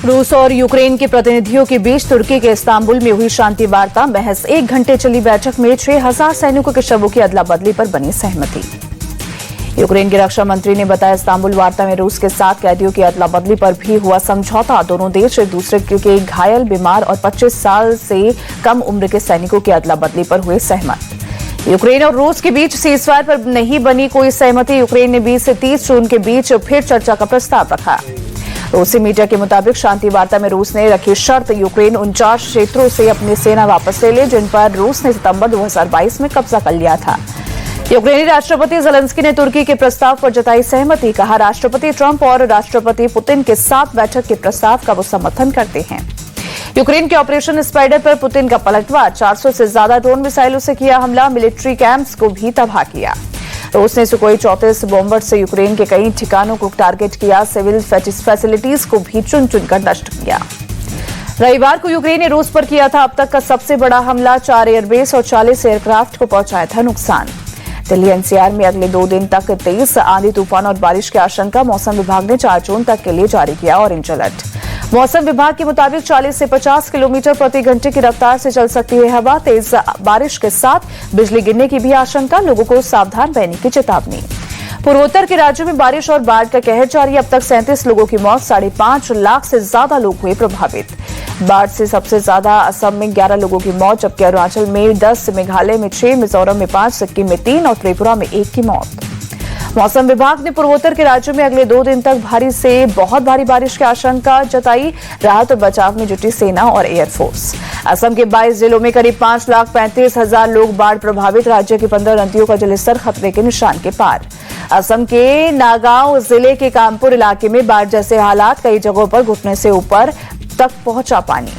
रूस और यूक्रेन के प्रतिनिधियों के बीच तुर्की के इस्तांबुल में हुई शांति वार्ता। महज 1 घंटे चली बैठक में 6000 सैनिकों के शवों की अदला बदली पर बनी सहमति। यूक्रेन के रक्षा मंत्री ने बताया, इस्तांबुल वार्ता में रूस के 7 कैदियों की अदला बदली पर भी हुआ समझौता। दोनों देश एक दूसरे के घायल, बीमार और 25 साल से कम उम्र के सैनिकों की अदला बदली पर हुए सहमत। यूक्रेन और रूस के बीच सीजफायर पर नहीं बनी कोई सहमति। यूक्रेन ने 20 से 30 जून के बीच फिर चर्चा का प्रस्ताव रखा। रूसी मीडिया के मुताबिक शांति वार्ता में रूस ने रखी शर्त, यूक्रेन 49 क्षेत्रों से अपनी सेना वापस ले ले, जिन पर रूस ने सितंबर 2022 में कब्जा कर लिया था। यूक्रेनी राष्ट्रपति ज़ेलेंस्की ने तुर्की के प्रस्ताव पर जताई सहमति। कहा, राष्ट्रपति ट्रंप और राष्ट्रपति पुतिन के साथ बैठक के प्रस्ताव का वो समर्थन करते हैं। यूक्रेन के ऑपरेशन स्पाइडर पर पुतिन का पलटवार। 400 से ज्यादा ड्रोन मिसाइलों से किया हमला। मिलिट्री कैंप्स को भी तबाह किया। रूस ने सुकोई 34 बॉम्बर से यूक्रेन के कई ठिकानों को टारगेट किया। सिविल फैसिलिटीज को भी चुन चुनकर नष्ट किया। रविवार को यूक्रेन ने रूस पर किया था अब तक का सबसे बड़ा हमला। 4 एयरबेस और 40 एयरक्राफ्ट को पहुंचाया था नुकसान। दिल्ली एनसीआर में अगले 2 दिन तक तेज आंधी, तूफान और बारिश की आशंका। मौसम विभाग ने 4 जून तक के लिए जारी किया ऑरेंज अलर्ट। मौसम विभाग के मुताबिक 40 से 50 किलोमीटर प्रति घंटे की रफ्तार से चल सकती है हवा। तेज बारिश के साथ बिजली गिरने की भी आशंका। लोगों को सावधान रहने की चेतावनी। पूर्वोत्तर के राज्यों में बारिश और बाढ़ का कहर जारी। अब तक 37 लोगों की मौत, 5.5 लाख से ज्यादा लोग हुए प्रभावित। बाढ़ से सबसे ज्यादा असम में 11 लोगों की मौत, जबकि अरुणाचल में 10, मेघालय में 6, मिजोरम में 5, सिक्किम में 3 और त्रिपुरा में 1 की मौत। मौसम विभाग ने पूर्वोत्तर के राज्यों में अगले 2 दिन तक भारी से बहुत भारी बारिश की आशंका जताई। राहत और बचाव में जुटी सेना और एयरफोर्स। असम के 22 जिलों में करीब 5,35,000 लोग बाढ़ प्रभावित। राज्य की 15 नदियों का जलस्तर खतरे के निशान के पार। असम के नागांव जिले के कामपुर इलाके में बाढ़ जैसे हालात। कई जगहों पर घुटने से ऊपर तक पहुंचा पानी।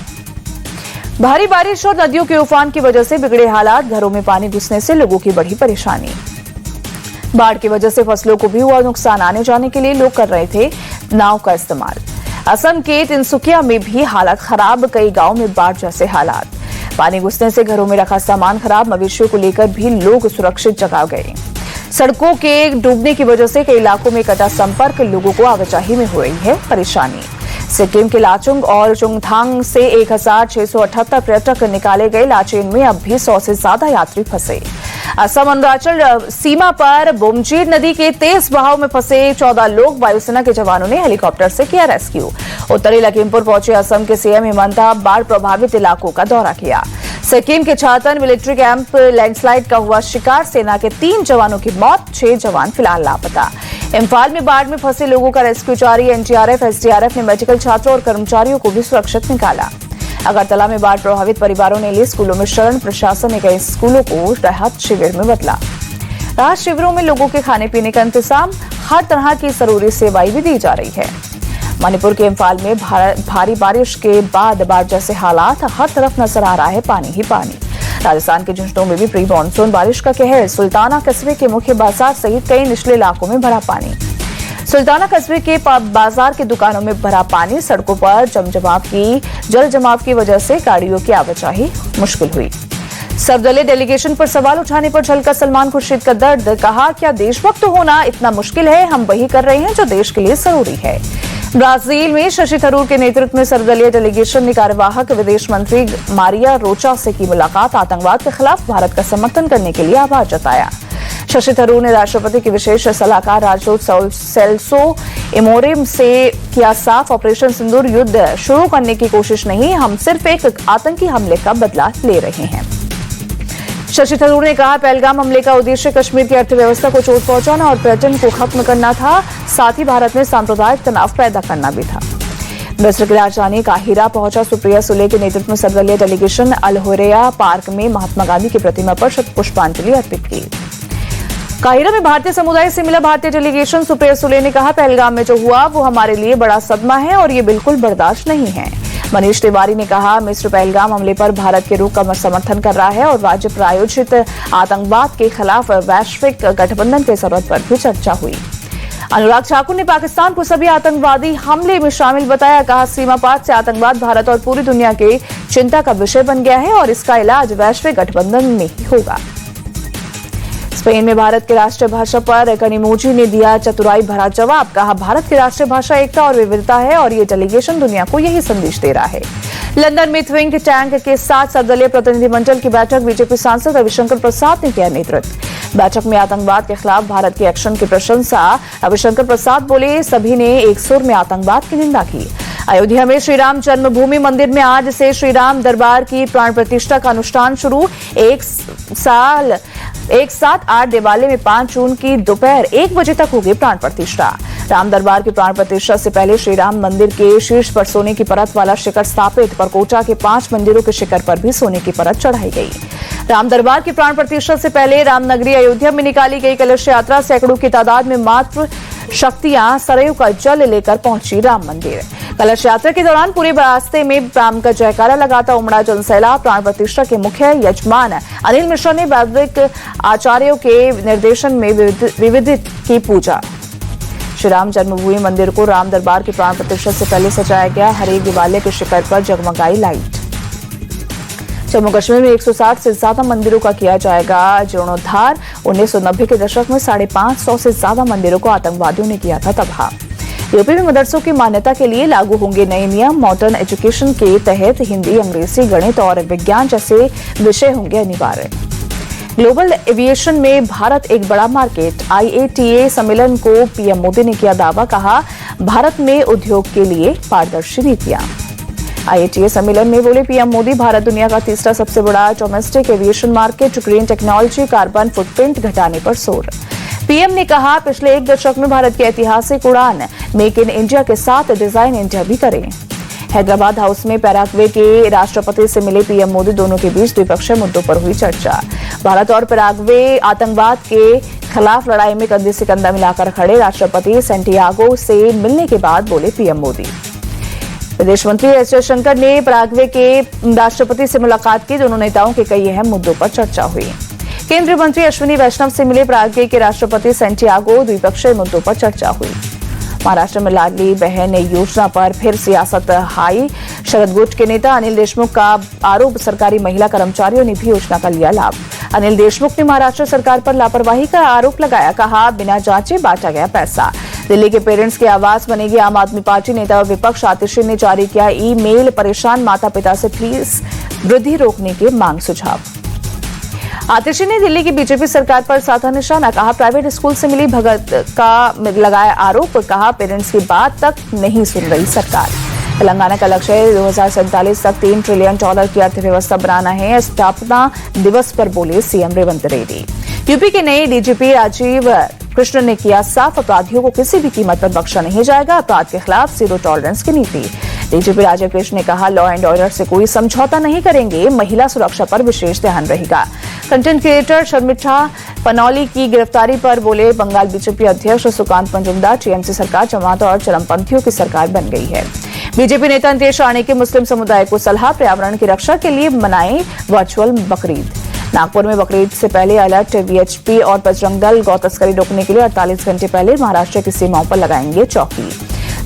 भारी बारिश और नदियों के उफान की वजह से बिगड़े हालात। घरों में पानी घुसने से लोगों की बढ़ी परेशानी। बाढ़ की वजह से फसलों को भी हुआ नुकसान। आने जाने के लिए लोग कर रहे थे नाव का इस्तेमाल। असम के तिनसुकिया में भी हालात खराब। कई गांव में बाढ़ जैसे हालात। पानी घुसने से घरों में रखा सामान खराब। मवेशियों को लेकर भी लोग सुरक्षित जगह गए। सड़कों के डूबने की वजह से कई इलाकों में कटा संपर्क। लोगों को आवाजाही में हो रही है परेशानी। सिक्किम के लाचुंग और चुंगथांग से 1678 पर्यटक निकाले गए। लाचेन में अब भी 100 से ज्यादा यात्री फंसे। असम अरुणाचल सीमा पर बोमजीर नदी के तेज बहाव में फंसे 14 लोग। वायुसेना के जवानों ने हेलीकॉप्टर से किया रेस्क्यू। उत्तरी लखीमपुर पहुंचे असम के सीएम हेमंता। बाढ़ प्रभावित इलाकों का दौरा किया। सिक्किम के छातन मिलिट्री कैंप लैंडस्लाइड का हुआ शिकार। सेना के 3 जवानों की मौत, 6 जवान फिलहाल लापता। इम्फाल में बाढ़ में फंसे लोगों का रेस्क्यू जारी। एनडीआरएफ, एसडीआरएफ ने मेडिकल छात्रों और कर्मचारियों को भी सुरक्षित निकाला। अगरतला में बाढ़ प्रभावित परिवारों ने लिए स्कूलों में शरण। प्रशासन ने कई स्कूलों को राहत शिविर में बदला। राहत शिविरों में लोगों के खाने पीने का इंतजाम। हर तरह की जरूरी सेवाएं भी दी जा रही है। मणिपुर के इम्फाल में भारी बारिश के बाद बाढ़ जैसे हालात। हर तरफ नजर आ रहा है पानी ही पानी। राजस्थान के झुंझुनू में भी प्री मानसून बारिश का कहर। सुल्ताना कस्बे के मुख्य बाजार सहित कई निचले इलाकों में भरा पानी। सुल्ताना कस्बे के बाजार की दुकानों में भरा पानी। सड़कों पर जल जमाव की वजह से गाड़ियों की आवाजाही मुश्किल हुई। सर्वदलीय डेलीगेशन पर सवाल उठाने पर झलका सलमान खुर्शीद का दर्द। कहा, क्या देशभक्त होना इतना मुश्किल है? हम वही कर रहे हैं जो देश के लिए जरूरी है। ब्राजील में शशि थरूर के नेतृत्व में सर्वदलीय डेलीगेशन ने कार्यवाहक विदेश मंत्री मारिया रोचा से की मुलाकात। आतंकवाद के खिलाफ भारत का समर्थन करने के लिए आभार जताया। शशि थरूर ने राष्ट्रपति के विशेष सलाहकार राजदूत सेल्सो इमोरेम से किया साफ, ऑपरेशन सिंदूर युद्ध शुरू करने की कोशिश नहीं, हम सिर्फ एक आतंकी हमले का बदला ले रहे हैं। शशि थरूर ने कहा, पहलगाम हमले का उद्देश्य कश्मीर की अर्थव्यवस्था को चोट पहुंचाना और पर्यटन को खत्म करना था। साथ ही भारत में सांप्रदायिक तनाव पैदा करना भी था। मिस्र की राजधानी काहिरा पहुंचा सुप्रिया सुले के नेतृत्व में सर्वदलीय डेलीगेशन। अल हुरैया पार्क में महात्मा गांधी की प्रतिमा पर पुष्पांजलि अर्पित की। काहिरा में भारतीय समुदाय से मिला भारतीय डेलीगेशन। सुप्रिया सुले ने कहा, पहलगाम में जो हुआ वो हमारे लिए बड़ा सदमा है और ये बिल्कुल बर्दाश्त नहीं है। मनीष तिवारी ने कहा, मिस्र पहलगाम हमले पर भारत के रुख का समर्थन कर रहा है और राज्य प्रायोजित आतंकवाद के खिलाफ वैश्विक गठबंधन की जरूरत पर भी चर्चा हुई। अनुराग ठाकुर ने पाकिस्तान को सभी आतंकवादी हमले में शामिल बताया। कहा, सीमा पार से आतंकवाद भारत और पूरी दुनिया के चिंता का विषय बन गया है और इसका इलाज वैश्विक गठबंधन में ही होगा। स्पेन में भारत की राष्ट्रीय भाषा पर कनिमोजी ने दिया चतुराई भरा जवाब। कहा, भारत की राष्ट्रीय भाषा एकता और विविधता है और ये डेलीगेशन दुनिया को यही संदेश दे रहा है। लंदन में थिंक टैंक के साथ सर्वदलीय प्रतिनिधिमंडल की बैठक बीजेपी सांसद रविशंकर प्रसाद ने किया नेतृत्व। बैठक में आतंकवाद के खिलाफ भारत के एक्शन की प्रशंसा। रविशंकर प्रसाद बोले, सभी ने एक सुर में आतंकवाद की निंदा की। अयोध्या में श्रीराम जन्मभूमि मंदिर में आज से श्रीराम दरबार की प्राण प्रतिष्ठा का अनुष्ठान शुरू। 1-7-8 दिवाली में 5 जून की दोपहर 1 बजे तक होगी प्राण प्रतिष्ठा। राम दरबार की प्राण प्रतिष्ठा से पहले श्रीराम मंदिर के शीर्ष पर सोने की परत वाला शिखर स्थापित, परकोटा के 5 मंदिरों के शिखर पर भी सोने की परत चढ़ाई गई। राम दरबार की प्राण प्रतिष्ठा से पहले रामनगरी अयोध्या में निकाली गई कलश यात्रा, सैकड़ों की तादाद में मात्र शक्तियां सरयू का जल लेकर पहुंची राम मंदिर। कलश यात्रा के दौरान पूरे रास्ते में राम का जयकारा लगाता उमड़ा जनसैलाब। प्राण प्रतिष्ठा के मुख्य यजमान अनिल मिश्रा ने वैदिक आचार्यों के निर्देशन में विविधित की पूजा। श्री राम जन्मभूमि मंदिर को राम दरबार की प्राण प्रतिष्ठा से पहले सजाया गया। हर एक दिवाले के शिखर पर जगमगाई लाइट। जम्मू कश्मीर में 160 से ज्यादा मंदिरों का किया जाएगा जीर्णोद्धार। 1990 के दशक में 550 से ज्यादा मंदिरों को आतंकवादियों ने किया था तबाह। यूपी में मदरसों की मान्यता के लिए लागू होंगे नए नियम। मॉडर्न एजुकेशन के तहत हिंदी, अंग्रेजी, गणित और विज्ञान जैसे विषय होंगे अनिवार्य। ग्लोबल एविएशन में भारत एक बड़ा मार्केट। IATA सम्मेलन को पीएम मोदी ने किया दावा। कहा, भारत में उद्योग के लिए पारदर्शी नीतियां। IATA सम्मेलन में बोले पीएम मोदी, भारत दुनिया का तीसरा सबसे बड़ा domestic aviation market. Green technology, carbon footprint घटाने पर जोर। पीएम ने कहा, पिछले 1 दशक में भारत की ऐतिहासिक उड़ान मेक इन इंडिया के साथ डिजाइन इंडिया भी करें। हैदराबाद हाउस में पैराग्वे के राष्ट्रपति से मिले पीएम मोदी, दोनों के बीच द्विपक्षीय मुद्दों पर हुई चर्चा। भारत और पैराग्वे आतंकवाद के खिलाफ लड़ाई में कंधे से कंधा मिलाकर खड़े। राष्ट्रपति सैंटियागो से मिलने के बाद बोले पीएम मोदी। विदेश मंत्री एस जयशंकर ने पैराग्वे के राष्ट्रपति से मुलाकात की। दोनों नेताओं के कई अहम मुद्दों पर चर्चा हुई। केंद्रीय मंत्री अश्विनी वैष्णव से मिले पैराग्वे के राष्ट्रपति सैंटियागो। द्विपक्षीय मुद्दों पर चर्चा हुई। महाराष्ट्र में लाडली बहन योजना पर फिर सियासत हाई। शरद गुट के नेता अनिल देशमुख का आरोप, सरकारी महिला कर्मचारियों ने भी योजना का लिया लाभ। अनिल देशमुख ने महाराष्ट्र सरकार पर लापरवाही का आरोप लगाया। कहा, बिना जांचे बांटा गया पैसा। दिल्ली के पेरेंट्स की आवाज बनेगी आम आदमी पार्टी। नेता और विपक्ष आतिशी ने जारी किया ईमेल, परेशान माता पिता से प्लीज वृद्धि रोकने की मांग सुझाव। आतिशी ने दिल्ली की बीजेपी सरकार पर साधा निशाना। कहा, प्राइवेट स्कूल से मिली भगत का लगाया आरोप। कहा, पेरेंट्स की बात तक नहीं सुन रही सरकार। तेलंगाना का लक्ष्य है 2047 तक $3 ट्रिलियन की अर्थव्यवस्था बनाना है। स्थापना दिवस पर बोले सीएम रेवंत रेड्डी। यूपी के नए डीजीपी राजीव कृष्ण ने किया साफ, अपराधियों को किसी भी कीमत पर बख्शा नहीं जाएगा। अपराध के खिलाफ जीरो टॉलरेंस की नीति। डीजीपी राजीव कृष्ण ने कहा, लॉ एंड ऑर्डर से कोई समझौता नहीं करेंगे। महिला सुरक्षा पर विशेष ध्यान रहेगा। कंटेंट क्रिएटर शर्मिष्ठा पनौली की गिरफ्तारी पर बोले बंगाल बीजेपी अध्यक्ष सुकांत मंजुमदार, टीएमसी सरकार जमात और चरमपंथियों की सरकार बन गई है। बीजेपी नेता नीतीश राणे की मुस्लिम समुदाय को सलाह, पर्यावरण की रक्षा के लिए मनाएं वर्चुअल बकरीद। नागपुर में बकरीद से पहले अलर्ट। वीएचपी और बजरंग दल गौ तस्करी रोकने के लिए 48 घंटे पहले महाराष्ट्र की सीमाओं पर लगाएंगे चौकी।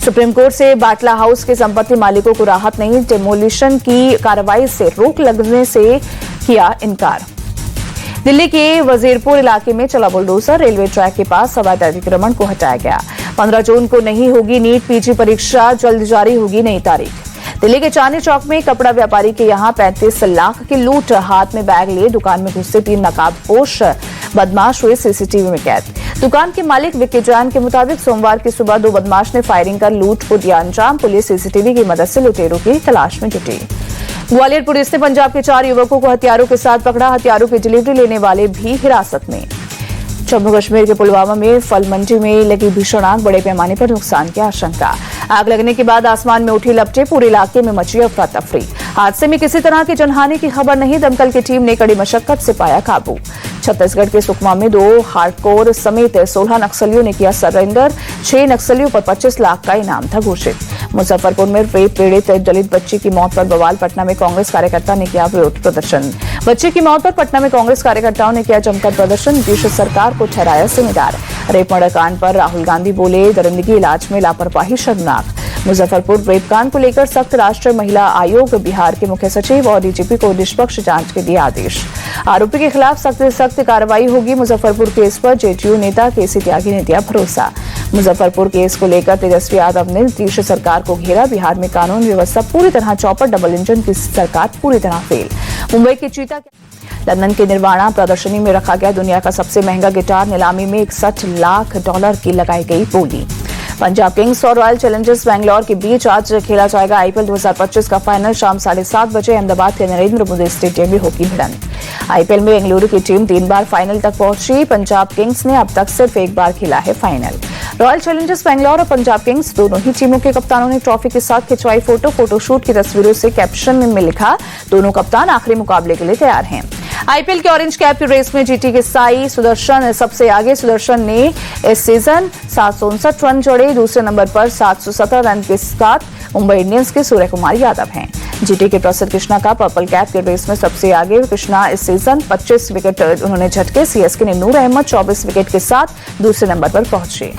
सुप्रीम कोर्ट से बाटला हाउस के संपत्ति मालिकों को राहत नहीं। डेमोलिशन की कार्रवाई से रोक लगने से किया इनकार। दिल्ली के वजीरपुर इलाके में चला बुलडोजर। रेलवे ट्रैक के पास अवैध अतिक्रमण को हटाया गया। 15 जून को नहीं होगी नीट पीजी परीक्षा, जल्द जारी होगी नई तारीख। दिल्ली के चांदनी चौक में कपड़ा व्यापारी के यहां 35 लाख की लूट। हाथ में बैग लिए दुकान में घुसे 3 नकाबपोश बदमाश हुए सीसीटीवी में कैद। दुकान के मालिक विक्की जैन के मुताबिक सोमवार की सुबह 2 बदमाश ने फायरिंग कर लूट को दिया अंजाम। पुलिस सीसीटीवी की मदद से लुटेरों की तलाश में जुटी। ग्वालियर पुलिस ने पंजाब के 4 युवकों को हथियारों के साथ पकड़ा। हथियारों की डिलीवरी लेने वाले भी हिरासत में। जम्मू कश्मीर के पुलवामा में फल मंडी में लगी भीषण आग, बड़े पैमाने पर नुकसान की आशंका। आग लगने के बाद आसमान में उठी लपटें, पूरे इलाके में मची अफरा तफरी। हादसे में किसी तरह की जनहानि की खबर नहीं। दमकल की टीम ने कड़ी मशक्कत से पाया काबू। छत्तीसगढ़ के सुकमा में 2 हार्डकोर समेत 16 नक्सलियों ने किया सरेंडर। 6 नक्सलियों पर 25 लाख का इनाम था घोषित। मुजफ्फरपुर में रेप पीड़ित दलित बच्ची की मौत पर बवाल। पटना में कांग्रेस कार्यकर्ता ने किया विरोध प्रदर्शन। बच्चे की मौत पर पटना में कांग्रेस कार्यकर्ताओं ने किया जमकर प्रदर्शन। नीतीश सरकार को ठहराया जिम्मेदार। रेप मर्डर कांड पर राहुल गांधी बोले, दरिंदगी इलाज में लापरवाही शर्मनाक। मुजफ्फरपुर रेप कांड को लेकर सख्त राष्ट्रीय महिला आयोग बिहार के मुख्य सचिव और डीजीपी को निष्पक्ष जांच के दिए आदेश। आरोपी के खिलाफ सख्त से सख्त कार्रवाई होगी। मुजफ्फरपुर केस पर जेडीयू नेता केसी त्यागी ने दिया भरोसा। मुजफ्फरपुर केस को लेकर तेजस्वी यादव ने नीतीश सरकार को घेरा। बिहार में कानून व्यवस्था पूरी तरह चौपट, डबल इंजन की सरकार पूरी तरह फेल। मुंबई के चीता लंदन के निर्वाणा प्रदर्शनी में रखा गया दुनिया का सबसे महंगा गिटार। नीलामी में $61 लाख की लगाई गई बोली। पंजाब किंग्स और रॉयल चैलेंजर्स बैंगलोर के बीच आज खेला जाएगा आईपीएल 2025 का फाइनल। शाम 7:30 बजे अहमदाबाद के नरेंद्र मोदी स्टेडियम में होगी भिड़ंत। आईपीएल में बेंगलुरु की टीम 3 बार फाइनल तक पहुंची। पंजाब किंग्स ने अब तक सिर्फ 1 बार खेला है फाइनल। रॉयल चैलेंजर्स बैंगलोर और पंजाब किंग्स दोनों ही टीमों के कप्तानों ने ट्रॉफी के साथ खिंचवाई फोटोशूट की तस्वीरों से कैप्शन में लिखा, दोनों कप्तान आखिरी मुकाबले के लिए तैयार हैं। आईपीएल के ऑरेंज कैप की रेस में जीटी के साई सुदर्शन सबसे आगे। सुदर्शन ने इस सीजन 759 रन जोड़े। दूसरे नंबर पर 717 रन के साथ मुंबई इंडियंस के सूर्य कुमार यादव हैं। जीटी के प्रसिद्ध कृष्णा का पर्पल कैप की रेस में सबसे आगे। कृष्णा इस सीजन 25 विकेट उन्होंने झटके। सीएसके ने नूर अहमद 24 विकेट के साथ दूसरे नंबर पर पहुंचे।